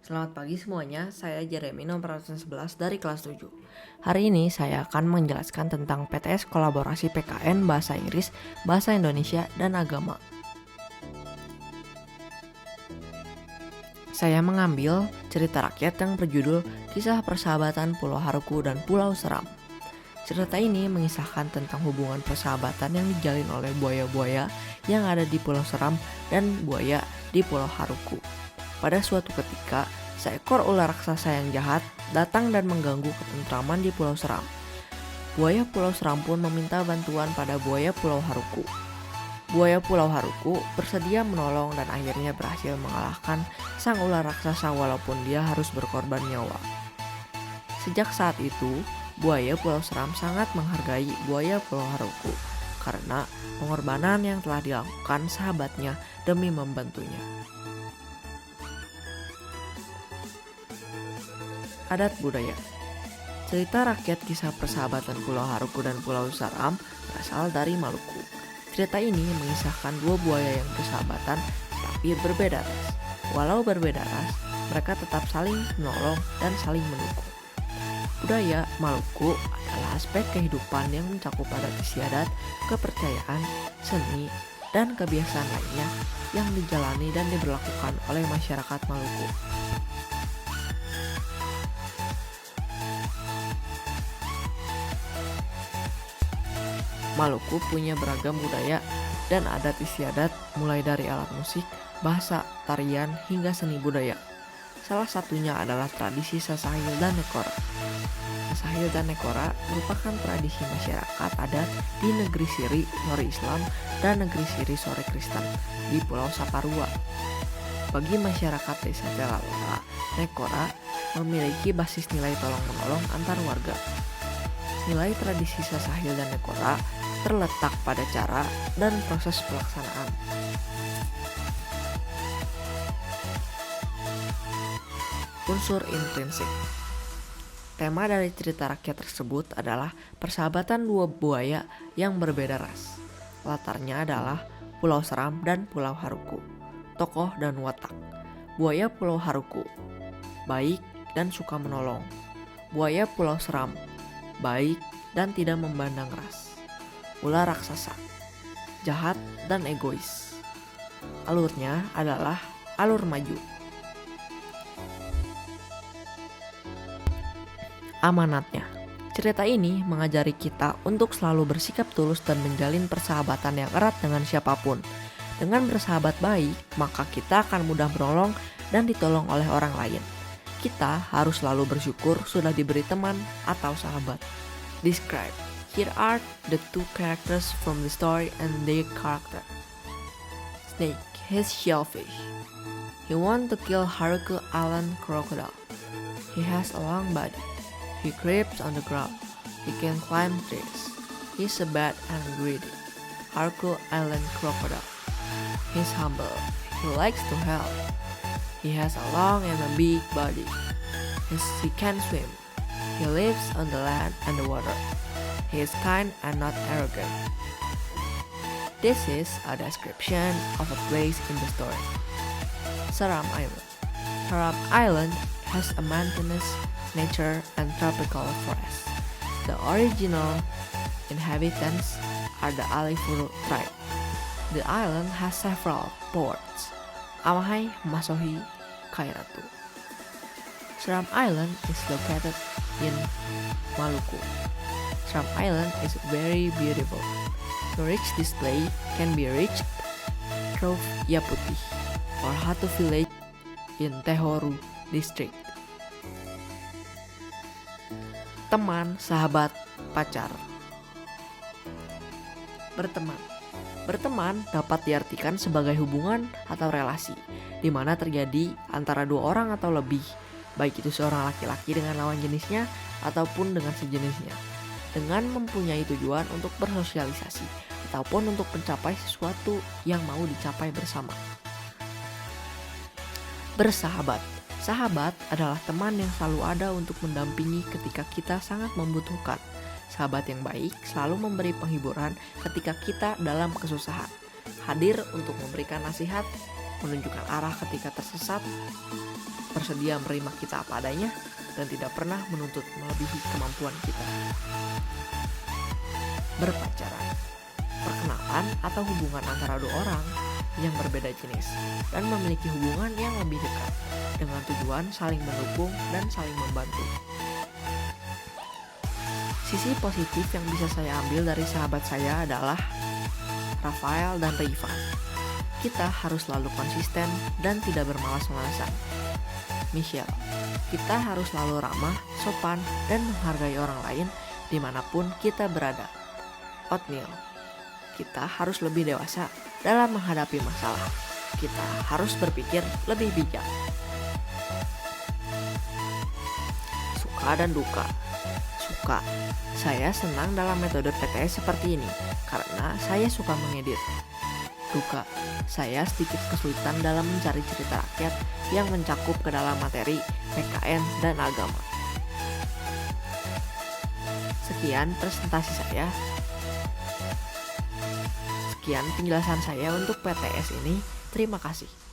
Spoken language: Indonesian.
Selamat pagi semuanya, saya Jeremy nomor 11 dari kelas 7. Hari ini saya akan menjelaskan tentang PTS Kolaborasi PKN Bahasa Inggris, Bahasa Indonesia, dan Agama. Saya mengambil cerita rakyat yang berjudul Kisah Persahabatan Pulau Haruku dan Pulau Seram. Cerita ini mengisahkan tentang hubungan persahabatan yang dijalin oleh buaya-buaya yang ada di Pulau Seram dan buaya di Pulau Haruku. Pada suatu ketika, seekor ular raksasa yang jahat datang dan mengganggu ketentraman di Pulau Seram. Buaya Pulau Seram pun meminta bantuan pada buaya Pulau Haruku. Buaya Pulau Haruku bersedia menolong dan akhirnya berhasil mengalahkan sang ular raksasa walaupun dia harus berkorban nyawa. Sejak saat itu, buaya Pulau Seram sangat menghargai buaya Pulau Haruku karena pengorbanan yang telah dilakukan sahabatnya demi membantunya. Adat budaya. Cerita rakyat kisah persahabatan Pulau Haruku dan Pulau Seram berasal dari Maluku. Cerita ini mengisahkan dua buaya yang bersahabatan tapi berbeda ras. Walau berbeda ras, mereka tetap saling menolong dan saling mendukung. Budaya Maluku adalah aspek kehidupan yang mencakup adat istiadat, kepercayaan, seni, dan kebiasaan lainnya yang dijalani dan diberlakukan oleh masyarakat Maluku. Maluku punya beragam budaya dan adat istiadat mulai dari alat musik, bahasa, tarian, hingga seni budaya. Salah satunya adalah tradisi Sasahil dan Nekora. Sasahil dan Nekora merupakan tradisi masyarakat adat di negeri Siri, Sore Islam, dan negeri Siri, Sore Kristen di Pulau Saparua. Bagi masyarakat desa Telaloa, Nekora memiliki basis nilai tolong-menolong antar warga. Nilai tradisi Sasahil dan Nekora terletak pada cara dan proses pelaksanaan. Unsur intrinsik. Tema dari cerita rakyat tersebut adalah persahabatan dua buaya yang berbeda ras. Latarnya adalah Pulau Seram dan Pulau Haruku. Tokoh dan watak. Buaya Pulau Haruku, baik dan suka menolong. Buaya Pulau Seram, baik dan tidak memandang ras. Ular raksasa, jahat dan egois. Alurnya adalah alur maju. Amanatnya, cerita ini mengajari kita untuk selalu bersikap tulus dan menjalin persahabatan yang erat dengan siapapun. Dengan bersahabat baik, maka kita akan mudah menolong dan ditolong oleh orang lain. Kita harus selalu bersyukur sudah diberi teman atau sahabat. Describe. Here are the two characters from the story and their character. Snake, he's shellfish. He wants to kill Haruku Island crocodile. He has a long body. He creeps on the ground. He can climb trees. He's a bad and greedy Haruku Island crocodile. He's humble. He likes to help. He has a long and a big body. He can swim. He lives on the land and the water. He is kind and not arrogant. This is a description of a place in the story. Seram Island. Seram Island has a mountainous nature and tropical forest. The original inhabitants are the Alifuru tribe. The island has several ports: Amahai, Masohi, Kairatu. Seram Island is located in Maluku. Seram Island is very beautiful. To reach this place can be reached through Yaputih or Hatu village in Tehoru district. Teman, sahabat, pacar. Berteman. Berteman dapat diartikan sebagai hubungan atau relasi di mana terjadi antara dua orang atau lebih, baik itu seorang laki-laki dengan lawan jenisnya ataupun dengan sejenisnya, dengan mempunyai tujuan untuk bersosialisasi ataupun untuk mencapai sesuatu yang mau dicapai bersama. Bersahabat. Sahabat adalah teman yang selalu ada untuk mendampingi ketika kita sangat membutuhkan. Sahabat yang baik selalu memberi penghiburan ketika kita dalam kesusahan. Hadir untuk memberikan nasihat menunjukkan arah ketika tersesat, bersedia menerima kita apa adanya, dan tidak pernah menuntut melebihi kemampuan kita. Berpacaran, perkenalan atau hubungan antara dua orang yang berbeda jenis dan memiliki hubungan yang lebih dekat dengan tujuan saling mendukung dan saling membantu. Sisi positif yang bisa saya ambil dari sahabat saya adalah Rafael dan Riva. Kita harus selalu konsisten dan tidak bermalas-malasan. Michelle, kita harus selalu ramah, sopan, dan menghargai orang lain dimanapun kita berada. Oatmeal, kita harus lebih dewasa dalam menghadapi masalah. Kita harus berpikir lebih bijak. Suka dan duka. Suka, saya senang dalam metode PTS seperti ini karena saya suka mengedit. Duka, saya sedikit kesulitan dalam mencari cerita rakyat yang mencakup ke dalam materi PKN dan agama. Sekian presentasi saya. Sekian penjelasan saya untuk PTS ini. Terima kasih.